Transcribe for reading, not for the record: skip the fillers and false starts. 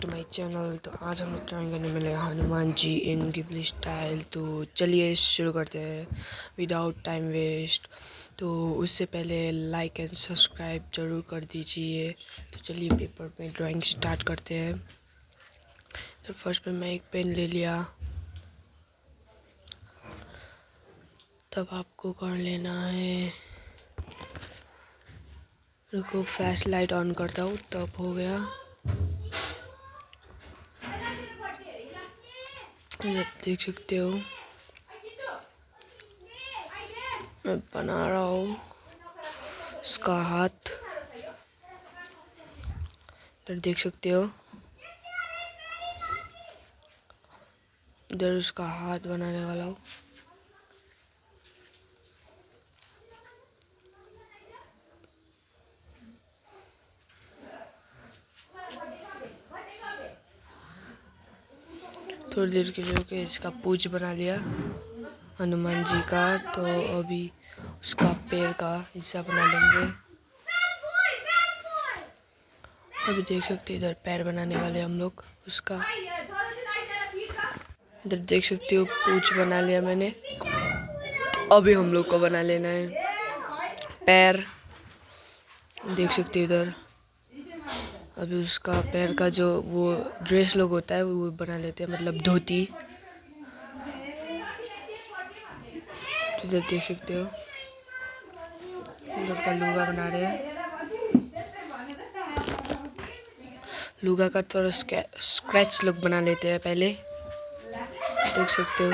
To my channel. तो आज हम लोग ड्राइंग करने मिले हनुमान जी इन गिबली स्टाइल। तो चलिए शुरू करते हैं विदाउट टाइम वेस्ट। तो उससे पहले लाइक एंड सब्सक्राइब ज़रूर कर दीजिए। तो चलिए पेपर पे ड्राइंग स्टार्ट करते हैं। तो फर्स्ट में मैं एक पेन ले लिया। तब आपको कर लेना है, रुको फ्लैश लाइट ऑन करता हूँ। तब हो गया। देख सकते हो मैं बना रहा हूँ उसका हाथ। इधर देख सकते हो, इधर उसका हाथ बनाने वाला हूँ। थोड़ी देर के लिए इसका पूंछ बना लिया हनुमान जी का। तो अभी उसका पैर का हिस्सा बना लेंगे। अभी देख सकते हैं इधर पैर बनाने वाले हम लोग उसका। इधर देख सकते हो पूंछ बना लिया मैंने। अभी हम लोग को बना लेना है पैर। देख सकते हो इधर अभी उसका पैर का जो वो ड्रेस लोग होता है वो बना लेते हैं, मतलब धोती। इधर देख सकते हो इधर का लुगा बना रहे हैं। लुगा का थोड़ा स्क्रैच लुक बना लेते हैं पहले। देख सकते हो